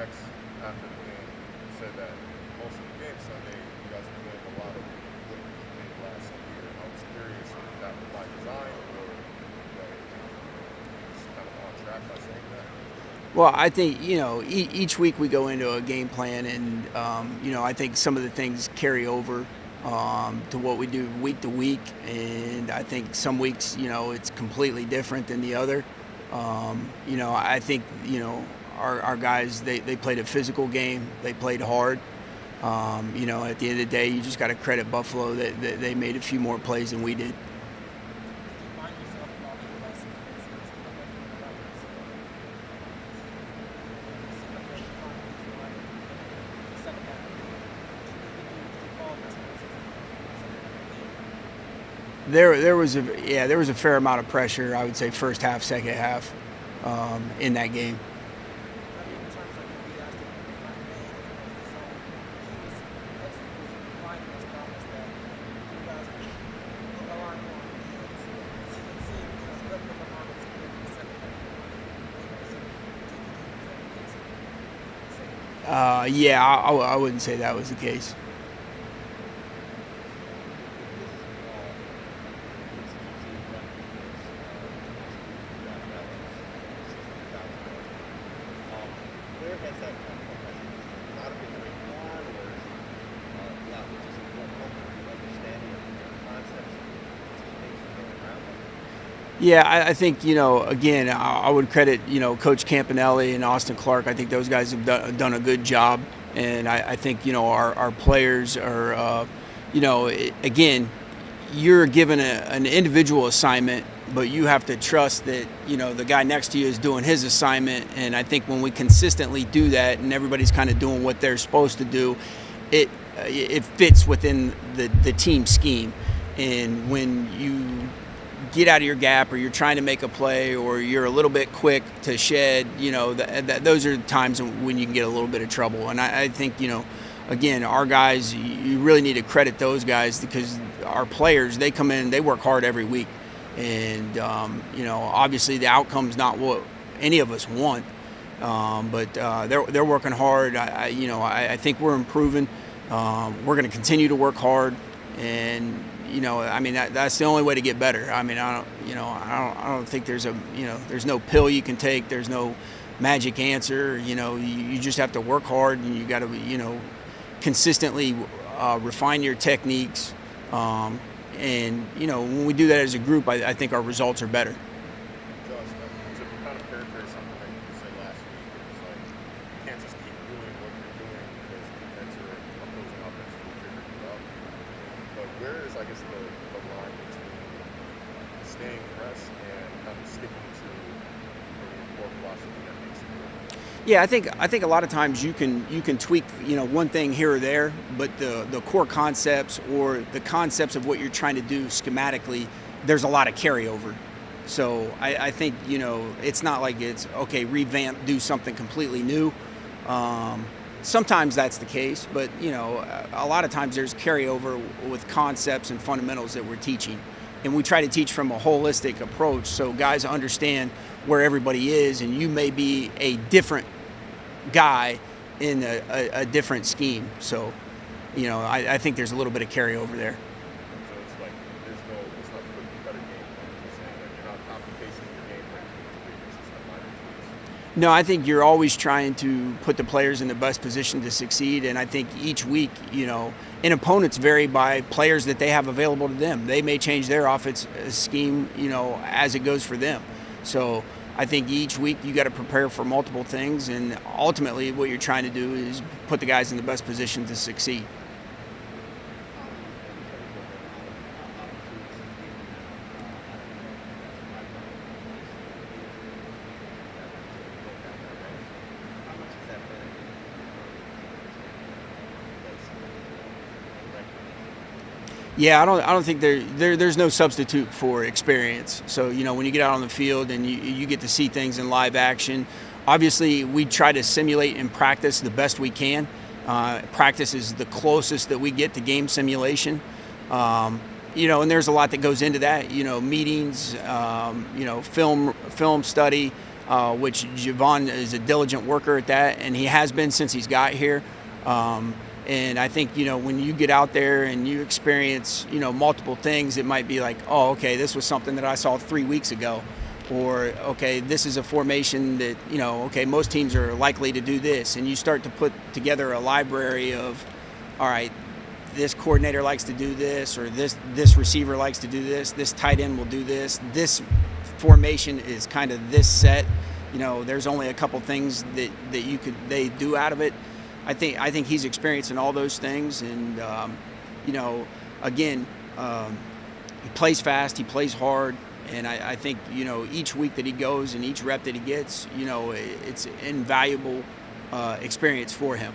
X after the game said that most of the game Sunday, you guys were doing a lot of what you did last year. I was curious if that was by design or just kind of on track by saying that. Well, I think, each week we go into a game plan, and, I think some of the things carry over to what we do week to week. And I think some weeks, it's completely different than the other. I think, our guys, they played a physical game. They played hard. At the end of the day, you just got to credit Buffalo that they made a few more plays than we did. There was a fair amount of pressure, I would say, first half, second half, in that game. I wouldn't say that was the case. Where has that come from? Has it not been very hard, or not just more comfortable understanding the concepts of teammates going around them? Yeah, I think, again, I would credit, Coach Campanelli and Austin Clark. I think those guys have done a good job. And I think, our players are, again, you're given an individual assignment, but you have to trust that, the guy next to you is doing his assignment. And I think when we consistently do that and everybody's kind of doing what they're supposed to do, it fits within the team scheme. And when you get out of your gap, or you're trying to make a play, or you're a little bit quick to shed, those are times when you can get a little bit of trouble. And I think, again, our guys, you really need to credit those guys, because our players, they come in, they work hard every week. And, obviously the outcome's not what any of us want, but they're working hard. I think we're improving. We're going to continue to work hard, and that's the only way to get better. I don't think there's there's no pill you can take. There's no magic answer. You just have to work hard, and you got to, consistently refine your techniques. And when we do that as a group, I think our results are better. Josh, to kind of paraphrase something that you said last week, it's like you can't just keep doing what you're doing because defense or opposing offense will figure you out. But where is, I guess, the line between staying fresh and kind of sticking to your core philosophy that makes you good? Yeah, I think a lot of times you can tweak, one thing here or there, but the core concepts, or the concepts of what you're trying to do schematically, there's a lot of carryover. So I think, it's not like it's okay, revamp, do something completely new. Sometimes that's the case, but a lot of times there's carryover with concepts and fundamentals that we're teaching. And we try to teach from a holistic approach, so guys understand where everybody is, and you may be a different guy in a different scheme. So, I think there's a little bit of carryover there. So it's like it's not cookie cutter game plan. You're saying that you're not copy pasting your game plan to it's just a minor tweaks. No, I think you're always trying to put the players in the best position to succeed. And I think each week, and opponents vary by players that they have available to them. They may change their offense scheme, as it goes for them. So I think each week you got to prepare for multiple things. And ultimately what you're trying to do is put the guys in the best position to succeed. Yeah, I don't think there's no substitute for experience. So, when you get out on the field and you get to see things in live action, obviously we try to simulate and practice the best we can. Practice is the closest that we get to game simulation. And there's a lot that goes into that, meetings, film study, which Javon is a diligent worker at that, and he has been since he's got here. And I think, when you get out there and you experience, multiple things, it might be like, oh, okay, this was something that I saw 3 weeks ago. Or, okay, this is a formation that, okay, most teams are likely to do this. And you start to put together a library of, all right, this coordinator likes to do this, or this receiver likes to do this tight end will do this formation is kind of this set. There's only a couple things that they do out of it. I think he's experiencing all those things, and again, he plays fast, he plays hard, and I think each week that he goes and each rep that he gets, it's an invaluable experience for him.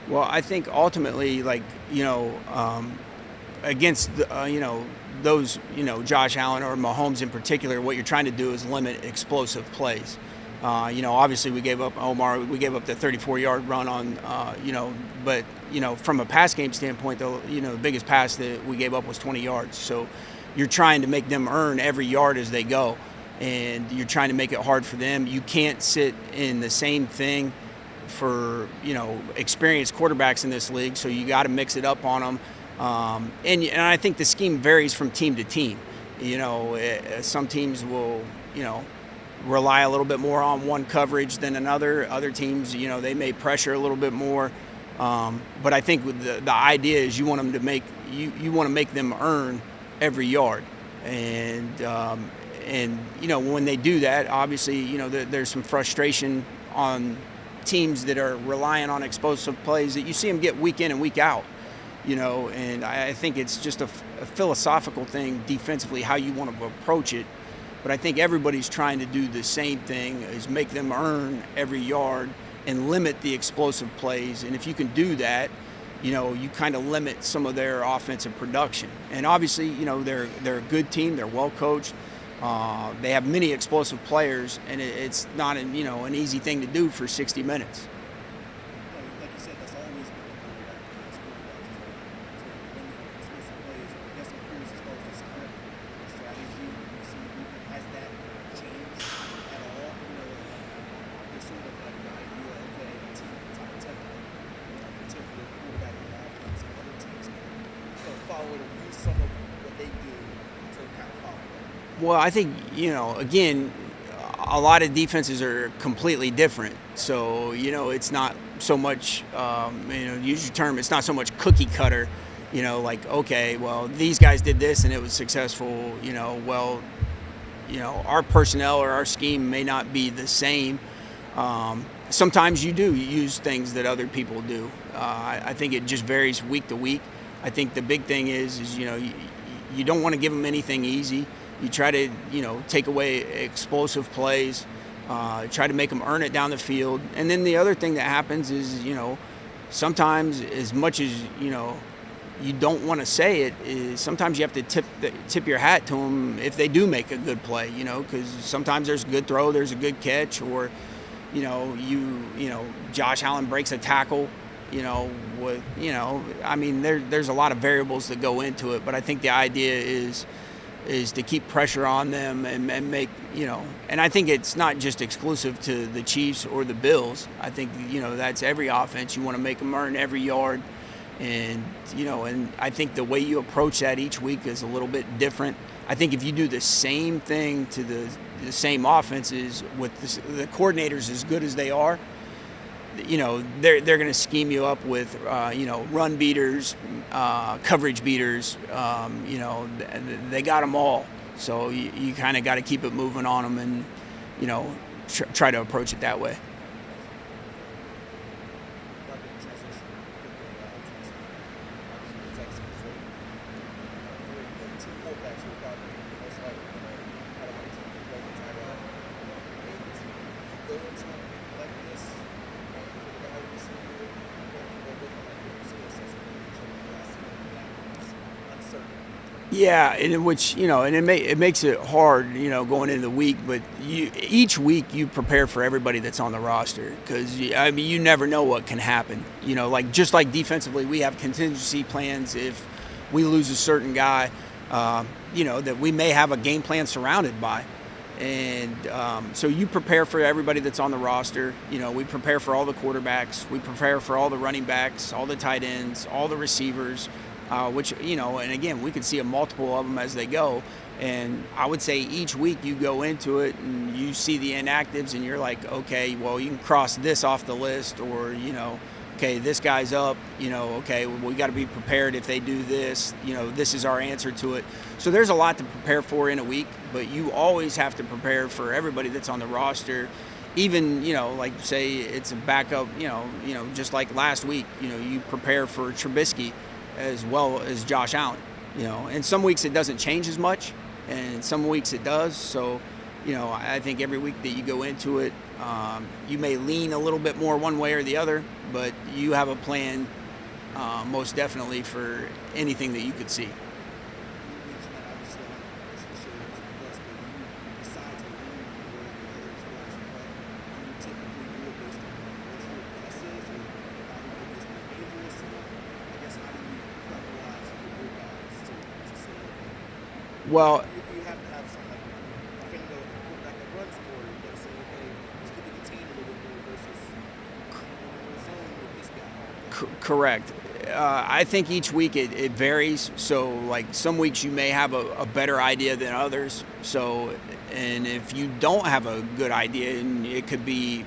Well, I think ultimately, against those, Josh Allen or Mahomes in particular, what you're trying to do is limit explosive plays. Obviously we gave up the 34-yard run on, but from a pass game standpoint, the biggest pass that we gave up was 20 yards. So you're trying to make them earn every yard as they go, and you're trying to make it hard for them. You can't sit in the same thing for experienced quarterbacks in this league, so you got to mix it up on them. And I think the scheme varies from team to team. Some teams will rely a little bit more on one coverage than another. Other teams, they may pressure a little bit more. But I think the idea is you want them to make them earn every yard, and when they do that, obviously there's some frustration on teams that are relying on explosive plays that you see them get week in and week out, and I think it's just a philosophical thing defensively how you want to approach it. But I think everybody's trying to do the same thing, is make them earn every yard and limit the explosive plays. And if you can do that, you kind of limit some of their offensive production. And obviously, they're a good team, they're well coached. They have many explosive players, and it's not an easy thing to do for 60 minutes. Like you said, that's always been the goal to limit explosive plays. I guess I'm curious as far as this current strategy. Has that changed at all? There's sort of like the idea, okay, a team can type of template, particular quarterback on offense, and other teams can follow it or use some of what they do to kind of follow it. Well, I think, again, a lot of defenses are completely different. So, it's not so much, use your term, it's not so much cookie cutter, like, okay, well, these guys did this and it was successful, our personnel or our scheme may not be the same. Sometimes you do use things that other people do. I think it just varies week to week. I think the big thing is you don't want to give them anything easy. You try to, take away explosive plays, try to make them earn it down the field. And then the other thing that happens is, sometimes as much as, you don't want to say it, is sometimes you have to tip your hat to them if they do make a good play, because sometimes there's a good throw, there's a good catch, or, Josh Allen breaks a tackle, there's a lot of variables that go into it. But I think the idea is to keep pressure on them and make, and I think it's not just exclusive to the Chiefs or the Bills. I think, that's every offense. You want to make them earn every yard. And, and I think the way you approach that each week is a little bit different. I think if you do the same thing to the same offenses with the coordinators as good as they are, they're going to scheme you up with, run beaters, coverage beaters. They got them all. So you kind of got to keep it moving on them and, try to approach it that way. Yeah, and which and it makes it hard, going into the week. But each week you prepare for everybody that's on the roster because you never know what can happen. Just like defensively, we have contingency plans if we lose a certain guy, that we may have a game plan surrounded by. And so you prepare for everybody that's on the roster. We prepare for all the quarterbacks. We prepare for all the running backs, all the tight ends, all the receivers, which, and again, we could see a multiple of them as they go. And I would say each week you go into it and you see the inactives and you're like, okay, well, you can cross this off the list or, okay, this guy's up, okay, we got to be prepared if they do this, this is our answer to it. So there's a lot to prepare for in a week, but you always have to prepare for everybody that's on the roster. Even, like say it's a backup, just like last week, you prepare for Trubisky as well as Josh Allen, and some weeks it doesn't change as much and some weeks it does. So, I think every week that you go into it, you may lean a little bit more one way or the other, but you have a plan most definitely for anything that you could see. Well, you have to have some like a quarterback that runs more. You got to say, okay, let's keep it contained a little bit more versus zone with this guy. Correct. I think each week it varies. So like some weeks you may have a better idea than others. So, and if you don't have a good idea, and it could be,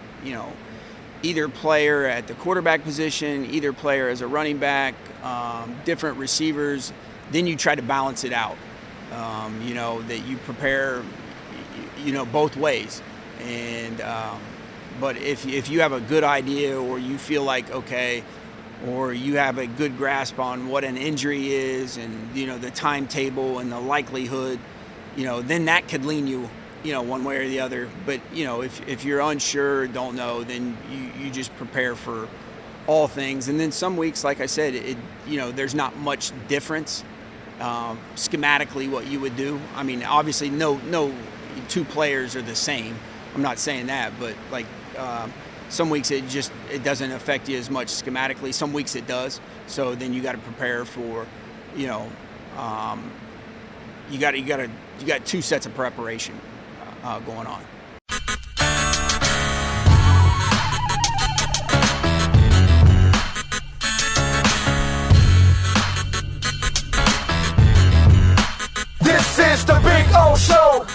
either player at the quarterback position, either player as a running back, different receivers, then you try to balance it out. That you prepare, both ways. And, but if you have a good idea or you feel like, okay, or you have a good grasp on what an injury is and, the timetable and the likelihood, then that could lean you, one way or the other. But, if you're unsure, don't know, then you just prepare for all things. And then some weeks, like I said, there's not much difference. Schematically what you would do. I mean, obviously no two players are the same. I'm not saying that, but like some weeks it doesn't affect you as much schematically. Some weeks it does. So then you got to prepare for, you got two sets of preparation going on. This is the Big O Show.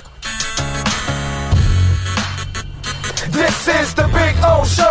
This is the Big O Show.